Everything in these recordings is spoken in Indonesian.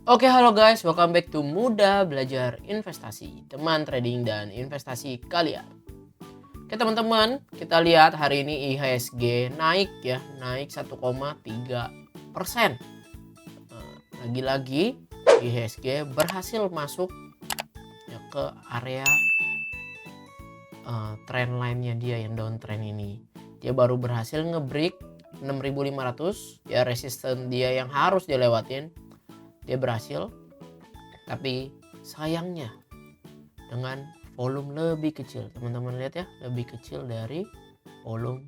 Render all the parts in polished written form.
Oke, halo guys, welcome back to Mudah Belajar Investasi, teman trading dan investasi kalian. Oke teman-teman, kita lihat hari ini IHSG naik ya, naik 1,3%. Lagi-lagi IHSG berhasil masuk ya, ke area trendline-nya dia yang downtrend ini. Dia baru berhasil nge-break 6.500 ya, resisten dia yang harus dilewatin. Dia berhasil, tapi sayangnya dengan volume lebih kecil. Teman-teman lihat ya, lebih kecil dari volume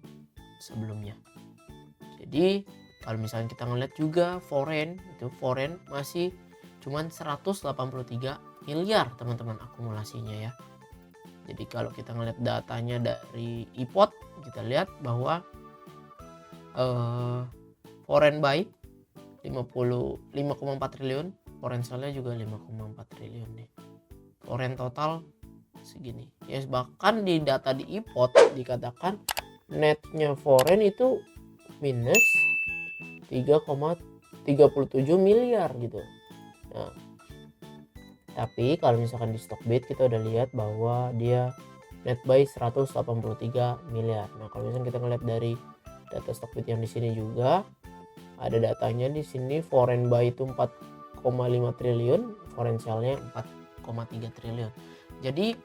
sebelumnya. Jadi kalau misalnya kita ngeliat juga foreign masih cuman 183 miliar teman-teman akumulasinya ya. Jadi kalau kita ngeliat datanya dari IPOT, kita lihat bahwa foreign buy 5,4 triliun, foreign sale juga 5,4 triliun nih. Foreign total segini. Ya bahkan di data di IPOT dikatakan netnya foreign itu minus 3,37 miliar gitu. Nah, tapi kalau misalkan di Stockbit kita udah lihat bahwa dia net buy 183 miliar. Nah, kalau misalkan kita ngeliat dari data Stockbit yang di sini juga ada datanya di sini, foreign buy itu 4,5 triliun, foreign sale-nya 4,3 triliun. Jadi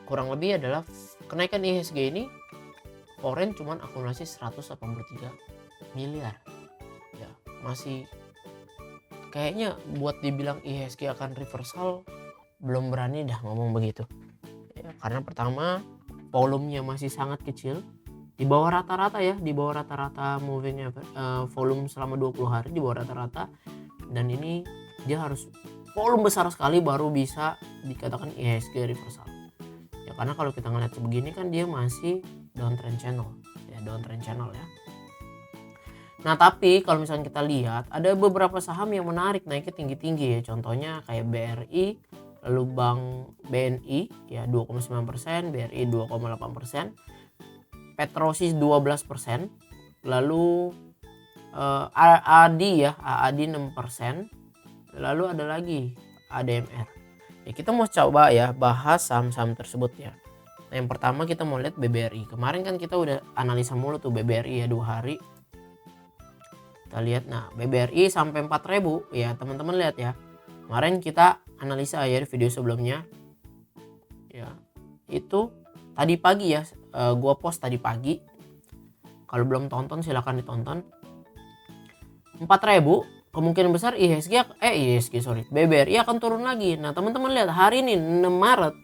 kurang lebih adalah kenaikan IHSG ini foreign cuman akumulasi 183 miliar. Ya, masih kayaknya buat dibilang IHSG akan reversal belum berani dah ngomong begitu. Ya, karena pertama volumenya masih sangat kecil. Di bawah rata-rata ya, di bawah rata-rata moving volume selama 20 hari di bawah rata-rata, dan ini dia harus volume besar sekali baru bisa dikatakan IHSG reversal ya, karena kalau kita ngeliat begini kan dia masih downtrend channel ya, Nah tapi kalau misalnya kita lihat ada beberapa saham yang menarik naiknya tinggi-tinggi ya, contohnya kayak BRI, lalu Bank BNI ya 2,9%, BRI 2,8%, Petrosis 12%, lalu AADI ya, AADI 6%, lalu ada lagi ADMR. Ya, kita mau coba ya bahas saham-saham tersebut ya. Nah, yang pertama kita mau lihat BBRI. Kemarin kan kita udah analisa mulu tuh BBRI ya 2 hari. Kita lihat, nah BBRI sampai 4.000 ya teman-teman lihat ya. Kemarin kita analisa ya di video sebelumnya. Ya, itu tadi pagi ya, gua post tadi pagi. Kalau belum tonton silahkan ditonton. 4.000 kemungkinan besar BBRI akan turun lagi. Nah teman-teman lihat hari ini 6 Maret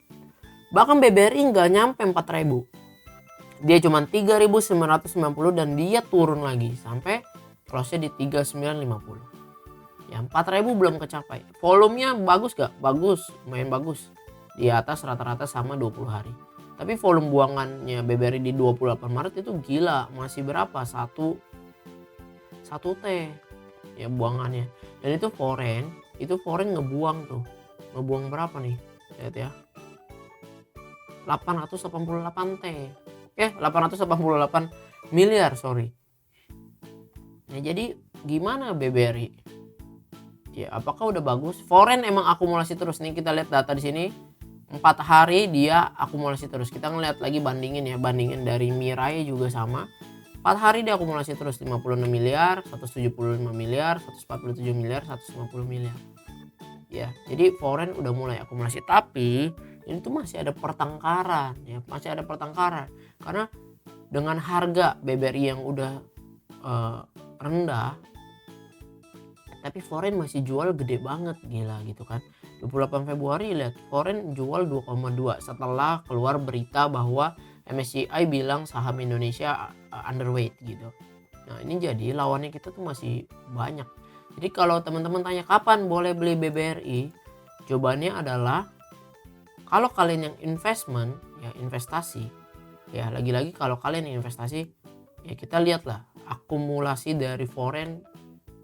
bahkan BBRI nggak nyampe 4.000, dia cuma 3.990 dan dia turun lagi sampai close-nya di 3.950 ya. 4.000 belum kecapai. Volumenya bagus gak? Bagus, lumayan bagus, di atas rata-rata sama 20 hari. Tapi volume buangannya BBRI di 28 Maret itu gila, masih berapa? 1 T ya buangannya. Dan itu foreign ngebuang tuh. Ngebuang berapa nih? Lihat ya. 888 T. 888 miliar, sorry. Nah, jadi gimana BBRI? Ya, apakah udah bagus? Foreign emang akumulasi terus nih, kita lihat data di sini. 4 hari dia akumulasi terus. Kita ngeliat lagi bandingin dari Mirai juga sama. 4 hari dia akumulasi terus 56 miliar, 175 miliar, 147 miliar, 150 miliar. Ya, jadi foreign udah mulai akumulasi, tapi ini tuh masih ada pertengkaran ya, karena dengan harga BBRI yang udah rendah, tapi foreign masih jual gede banget, gila gitu kan. 28 Februari lihat foreign jual 2,2 setelah keluar berita bahwa MSCI bilang saham Indonesia underweight gitu. Nah ini jadi lawannya kita tuh masih banyak. Jadi kalau teman-teman tanya kapan boleh beli BBRI, jawabannya adalah kalau kalian yang investasi ya, lagi-lagi kalau kalian yang investasi ya, kita lihatlah akumulasi dari foreign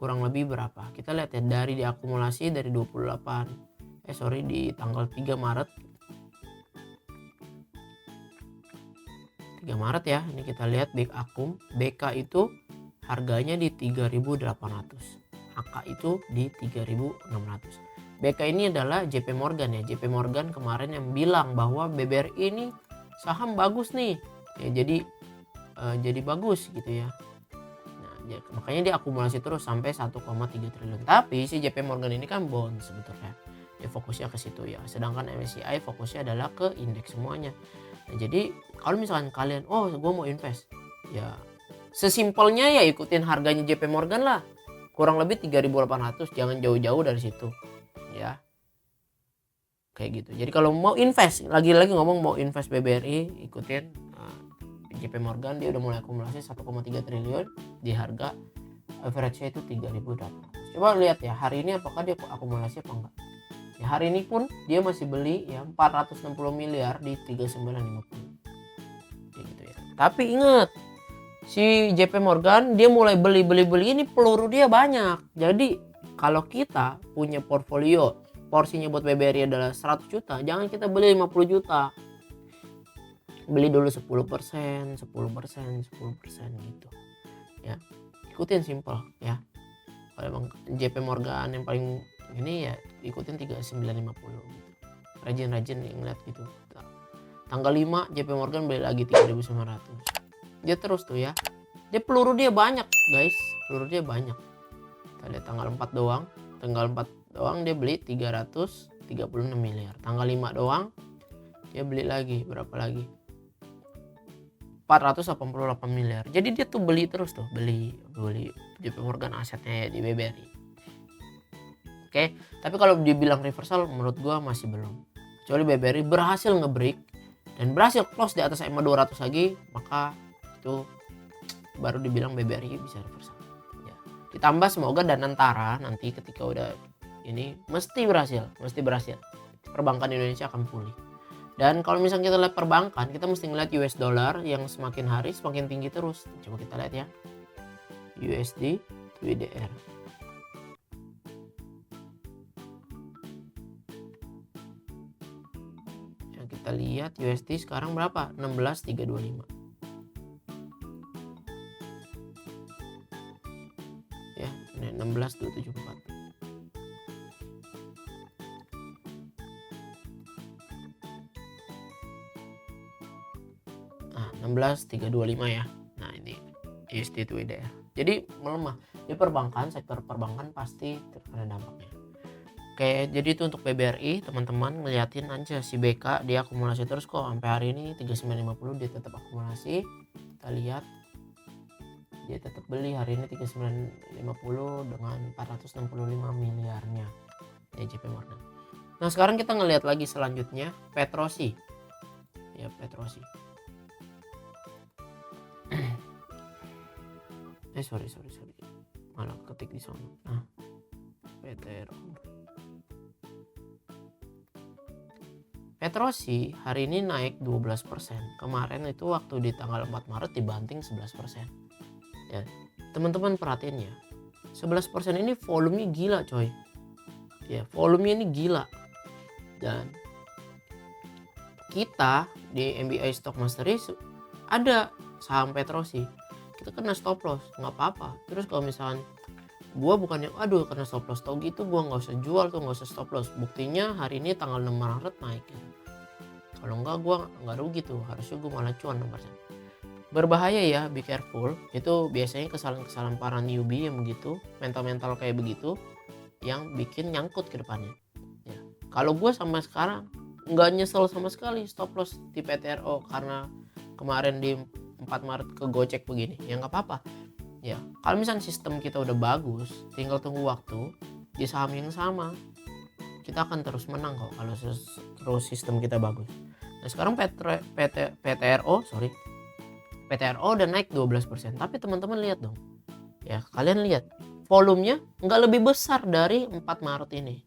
kurang lebih berapa. Kita lihat ya, dari diakumulasi dari di tanggal 3 Maret ya, ini kita lihat BK itu harganya di 3.800, HK itu di 3.600. BK ini adalah JP Morgan ya. JP Morgan kemarin yang bilang bahwa BBRI ini saham bagus nih ya, jadi bagus gitu ya. Nah, makanya dia akumulasi terus sampai 1,3 triliun. Tapi si JP Morgan ini kan bond sebetulnya, dia fokusnya ke situ ya. Sedangkan MSCI fokusnya adalah ke indeks semuanya. Nah, jadi kalau misalkan kalian gue mau invest ya, sesimpelnya ya ikutin harganya JP Morgan lah, kurang lebih 3.800, jangan jauh-jauh dari situ ya, kayak gitu. Jadi kalau mau invest, lagi-lagi ngomong mau invest BBRI, ikutin JP Morgan. Dia udah mulai akumulasi 1,3 triliun di harga average-nya itu 3.800. Coba lihat ya hari ini apakah dia akumulasi apa enggak ya. Hari ini pun dia masih beli ya 460 miliar di 3950 kayak gitu ya. Tapi ingat, si JP Morgan dia mulai beli ini peluru dia banyak. Jadi kalau kita punya portfolio porsinya buat BBRI adalah 100 juta, jangan kita beli 50 juta. Beli dulu 10%, 10%, 10% gitu. Ya. Ikutin simple ya. Kalau emang JP Morgan yang paling ini ya ikutin 3950 gitu. Rajin-rajin ngeliat gitu. Tanggal 5 JP Morgan beli lagi 3.900. Dia terus tuh ya. Dia peluru dia banyak, guys. Peluru dia banyak. Kita lihat tanggal 4 doang. Tanggal 4 doang dia beli 336 miliar. Tanggal 5 doang dia beli lagi berapa lagi? 488 miliar. Jadi dia tuh beli terus tuh, beli JP Morgan asetnya ya di BBRI. Oke, tapi kalau dibilang reversal menurut gua masih belum. Kecuali BBRI berhasil nge-break dan berhasil close di atas EMA 200 lagi, maka itu baru dibilang BBRI bisa reversal. Ya. Ditambah semoga Danantara nanti ketika udah ini mesti berhasil. Perbankan Indonesia akan pulih. Dan kalau misalnya kita lihat perbankan, kita mesti ngeliat US dollar yang semakin hari semakin tinggi terus. Coba kita lihat ya. USD to WDR. Yang kita lihat USD sekarang berapa? 16.325. Ya, ini 16.274. Nah, 16.325 ya. Nah, ini USD to WDR. Jadi melemah. Di perbankan, sektor perbankan pasti terkena dampaknya. Oke, jadi itu untuk BBRI, teman-teman ngeliatin aja si BK dia akumulasi terus kok sampai hari ini 3950 dia tetap akumulasi. Kita lihat dia tetap beli hari ini 3950 dengan 465 miliarnya ya JP Morgan. Nah, sekarang kita ngelihat lagi selanjutnya Petrosi. Ya, Petrosi. sorry malah ketik di sana. Nah, Petrosi hari ini naik 12%. Kemarin itu waktu di tanggal 4 Maret dibanting 11%. Ya, teman-teman perhatiin ya. 11% ini volumenya gila, coy. Ya, volumenya ini gila. Dan kita di MBI Stock Mastery ada saham Petrosi. Kita kena stop loss, nggak apa-apa. Terus kalau misalnya gue bukannya kena stop loss tau gitu, gue nggak usah jual tuh, nggak usah stop loss. Buktinya hari ini tanggal 6 Maret naik gitu. Kalau enggak gue nggak rugi tuh, harusnya gue malah cuan 6%. Berbahaya ya, be careful. Itu biasanya kesalahan-kesalahan para newbie yang begitu, mental kayak begitu, yang bikin nyangkut ke depannya. Ya. Kalau gue sama sekarang nggak nyesel sama sekali stop loss di PTRO karena kemarin di 4 Maret ke gocek begini, ya nggak apa-apa. Ya, kalau misalnya sistem kita udah bagus, tinggal tunggu waktu di saham yang sama, kita akan terus menang kok kalau terus sistem kita bagus. Nah, sekarang PTRO udah naik 12%, tapi teman-teman lihat dong. Ya, kalian lihat volumenya nggak lebih besar dari 4 Maret ini.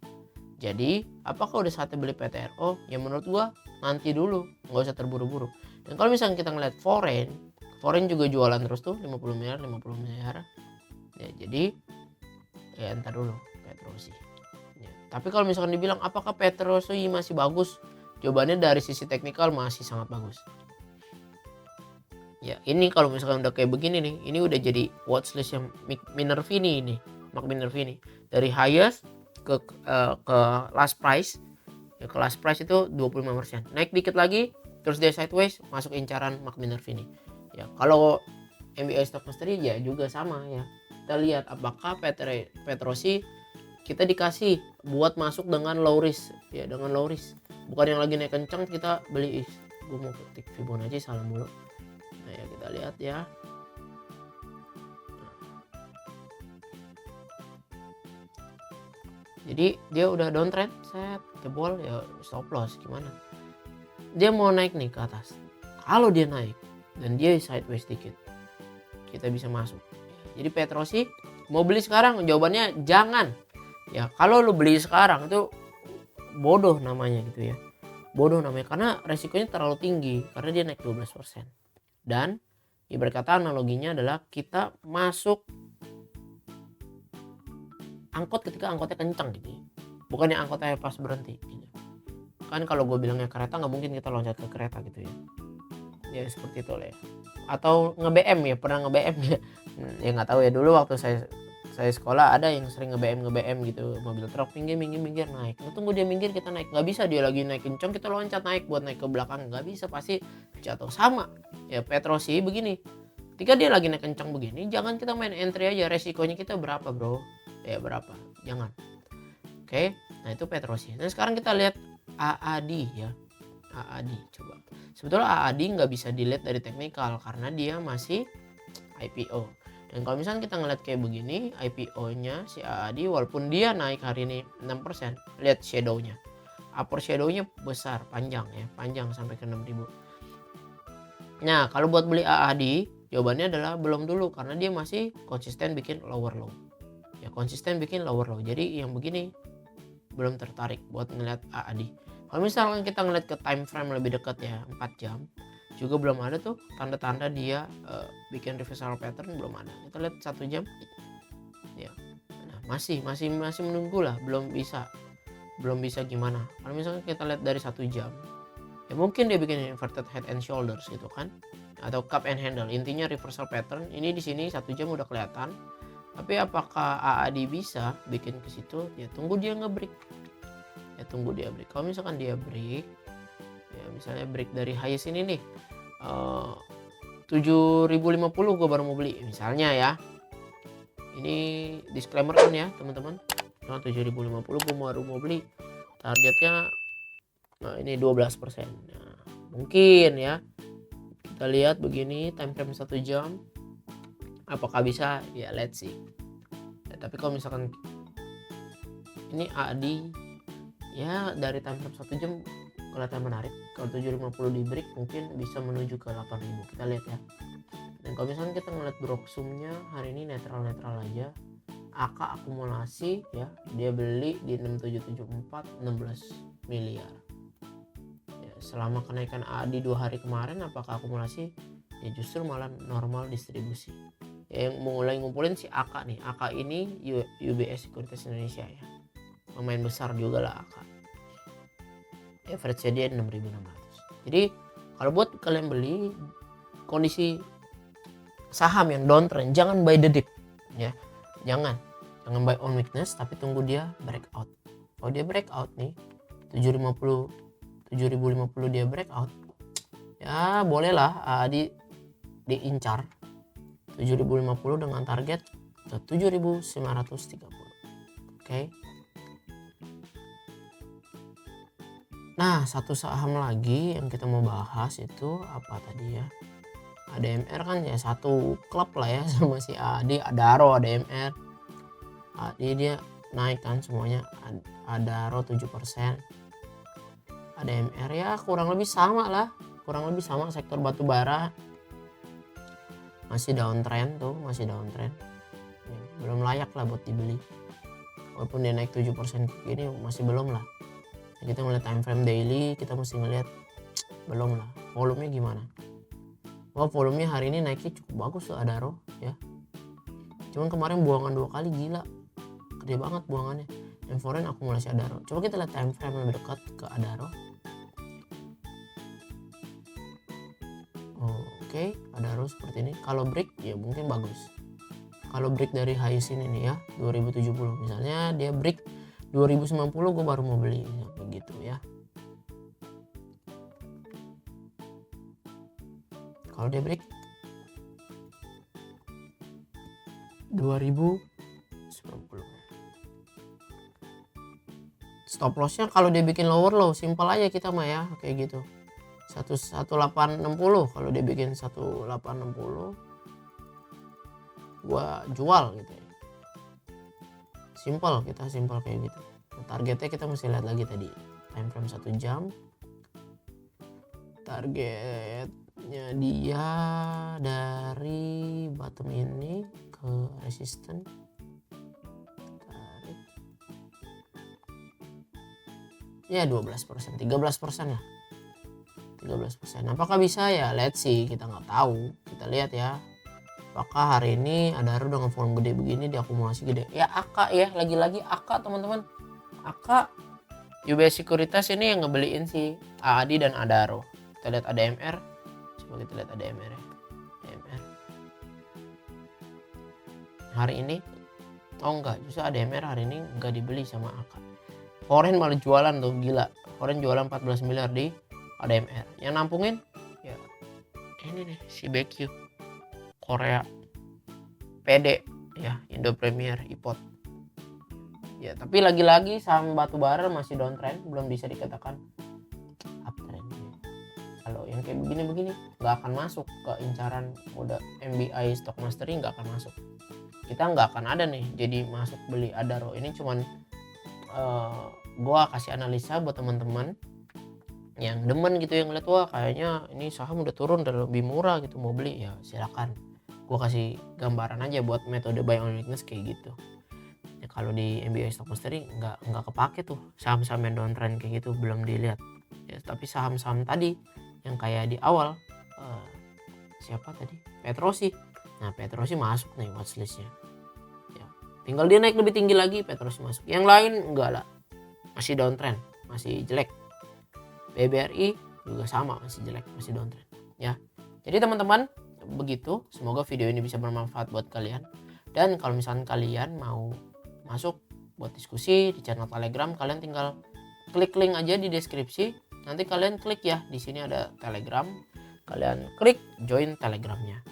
Jadi, apakah udah saatnya beli PTRO? Ya menurut gua nanti dulu, nggak usah terburu-buru. Dan kalau misalnya kita ngeliat foreign juga jualan terus tuh 50 miliar. Ya, jadi ya ntar dulu Petrosi. Ya. Tapi kalau misalkan dibilang apakah Petrosi masih bagus? Jawabannya dari sisi teknikal masih sangat bagus. Ya ini kalau misalkan udah kayak begini nih, ini udah jadi watchlist yang Minervini ini, Mark Minervini. Dari highest ke last price. Ya ke last price itu 25%. Naik dikit lagi terus dia sideways masuk incaran Mark Minervini. Ya kalau MBA Stock Mastery ya juga sama ya. Kita lihat apakah Petrosi kita dikasih buat masuk dengan low risk ya, dengan low risk. Bukan yang lagi naik kencang kita beli. Gue mau ketik Fibonacci salah mulu. Nah ya kita lihat ya. Jadi dia udah downtrend, set jebol ya, stop loss gimana? Dia mau naik nih ke atas. Kalau dia naik dan dia sideways dikit, kita bisa masuk. Jadi Petrosi mau beli sekarang? Jawabannya jangan. Ya kalau lu beli sekarang itu bodoh namanya gitu ya. Bodoh namanya karena resikonya terlalu tinggi karena dia naik 12%. Dan ibarat kata analoginya adalah kita masuk angkot ketika angkotnya kencang gitu ya. Bukannya angkotnya pas berhenti gitu. Kan kalau gue bilangnya kereta nggak mungkin kita loncat ke kereta gitu ya. Ya seperti itu lah ya. Atau nge-BM ya, pernah nge-BM ya. Ya nggak tahu ya, dulu waktu saya sekolah ada yang sering nge-BM gitu, mobil truk minggir naik. Nah, tunggu dia minggir kita naik. Nggak bisa, dia lagi naik kencang kita loncat naik buat naik ke belakang, nggak bisa, pasti jatuh. Sama ya Petrosi begini. Ketika dia lagi naik kencang begini, jangan kita main entry aja, resikonya kita berapa bro? Ya berapa? Jangan. Oke, nah itu Petrosi. Nah sekarang kita lihat AAD ya. AAD coba. Sebetulnya AAD nggak bisa dilihat dari teknikal karena dia masih IPO. Dan kalau misalnya kita ngeliat kayak begini, IPO-nya si AAD walaupun dia naik hari ini 6%, lihat shadow-nya. Upper shadow-nya besar, panjang ya, panjang sampai ke 6.000. Nah, kalau buat beli AAD, jawabannya adalah belum dulu karena dia masih konsisten bikin lower low. Ya, konsisten bikin lower low. Jadi yang begini belum tertarik buat ngeliat AAD. Kalau misalkan kita ngeliat ke time frame lebih dekat ya, 4 jam, juga belum ada tuh tanda-tanda dia bikin reversal pattern, belum ada. Kita lihat 1 jam ya, nah, masih menunggu lah, belum bisa gimana. Kalau misalkan kita lihat dari 1 jam ya mungkin dia bikin inverted head and shoulders gitu kan, atau cup and handle, intinya reversal pattern. Ini di sini 1 jam udah kelihatan, tapi apakah AAD bisa bikin ke situ? Ya tunggu dia nge-break. Ya tunggu dia break. Kalau misalkan dia break, ya misalnya break dari highest ini nih 7.050 gue baru mau beli misalnya ya. Ini disclaimer kan ya teman-teman. Nah 7.050 gue baru mau beli. Targetnya nah ini 12%. Nah, mungkin ya. Kita lihat begini time frame 1 jam. Apakah bisa? Ya let's see. Ya, tapi kalau misalkan ini AAD ya dari time frame 1 jam kelihatan menarik. Kalau 750 di break mungkin bisa menuju ke 8.000. Kita lihat ya. Dan kalau misalnya kita ngeliat Broksumnya hari ini netral aja. AK akumulasi ya, dia beli di 6774 16 miliar. Ya, selama kenaikan AAD 2 hari kemarin apakah akumulasi? Ya justru malah normal distribusi. Ya, yang mulai ngumpulin si AK nih. AK ini UBS Sekuritas Indonesia ya. Pemain besar juga lah AK. Average dia 6.600. Jadi kalau buat kalian beli kondisi saham yang downtrend, jangan buy the dip ya. Jangan buy on weakness, tapi tunggu dia breakout. Kalau dia breakout nih 7.50 dia breakout, ya bolehlah diincar 7.050 dengan target ke 7.930. Oke. Nah, satu saham lagi yang kita mau bahas itu apa tadi ya? ADMR kan ya satu klub lah ya sama si AD, Adaro, ADMR. AD dia naik kan semuanya, Adaro 7%. ADMR ya kurang lebih sama lah, sektor batu bara. Masih downtrend tuh, ya, belum layak lah buat dibeli. Walaupun dia naik 7% gini masih belum lah. Kita ngeliat time frame daily, kita mesti ngeliat belum lah volumenya gimana. Wah volumenya hari ini naiknya cukup bagus tuh Adaro ya. Cuman kemarin buangan 2 kali, gila gede banget buangannya. Yang foreign akumulasi Adaro. Coba kita lihat time frame lebih dekat ke Adaro. Oke, Oke, Adaro seperti ini. Kalau break ya mungkin bagus. Kalau break dari high sini nih ya 2070, misalnya dia break 2090 gue baru mau beli ya, kayak gitu ya. Kalau dia break 2090, stop lossnya kalau dia bikin lower low simple aja kita mah ya, kayak gitu 1860. Kalau dia bikin 1860 gua jual gitu ya, simple, kita simple kayak gitu. Targetnya kita mesti lihat lagi tadi time frame 1 jam. Targetnya dia dari bottom ini ke resisten, tarik ya 12%, 13% lah, 13%. Apakah bisa ya? Let's see, kita nggak tahu, kita lihat ya. Apakah hari ini Adaro dengan volume gede begini diakumulasi gede ya. AK ya, lagi-lagi AK teman-teman, AK UBS Sekuritas ini yang ngebeliin si AADI dan Adaro. Kita lihat ADMR, coba kita lihat ADMR ya. ADMR hari ini enggak, justru ADMR hari ini enggak dibeli sama AK. Foreign malah jualan tuh, gila. Foreign jualan 14 miliar di ADMR. Yang nampungin ya ini nih si BQ Korea PD ya, Indo Premier IPOT ya. Tapi lagi-lagi saham batubara masih downtrend, belum bisa dikatakan uptrend. Kalau yang kayak begini-begini nggak akan masuk ke incaran mode MBI Stock Mastery, nggak akan masuk. Kita nggak akan ada nih jadi masuk beli Adaro. Ini cuman gua kasih analisa buat teman-teman yang demen gitu, yang ngeliat wah kayaknya ini saham udah turun dan lebih murah gitu mau beli, ya silakan. Gue kasih gambaran aja buat metode buy on weakness kayak gitu ya. Kalau di MBI Stock Mastery nggak kepake tuh saham-saham yang downtrend kayak gitu, belum dilihat ya. Tapi saham-saham tadi yang kayak di awal siapa tadi, Petrosi. Nah Petrosi masuk nih watchlistnya ya, tinggal dia naik lebih tinggi lagi Petrosi masuk. Yang lain enggak lah, masih downtrend, masih jelek. BBRI juga sama, masih jelek, masih downtrend ya. Jadi teman-teman begitu, semoga video ini bisa bermanfaat buat kalian. Dan kalau misalkan kalian mau masuk buat diskusi di channel Telegram, kalian tinggal klik link aja di deskripsi. Nanti kalian klik ya, di sini ada Telegram. Kalian klik join Telegramnya.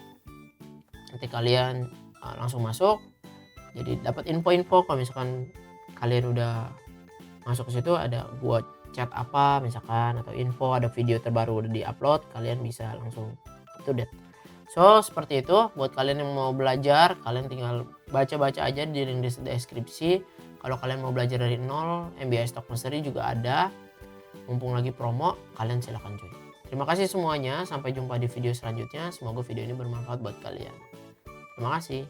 Nanti kalian langsung masuk. Jadi dapat info-info. Kalau misalkan kalian udah masuk ke situ, ada gua chat apa misalkan atau info, ada video terbaru udah di-upload, kalian bisa langsung up to date. So seperti itu, buat kalian yang mau belajar, kalian tinggal baca-baca aja di link deskripsi. Kalau kalian mau belajar dari nol, MBI Stock Mastery juga ada. Mumpung lagi promo, kalian silahkan join. Terima kasih semuanya, sampai jumpa di video selanjutnya. Semoga video ini bermanfaat buat kalian. Terima kasih.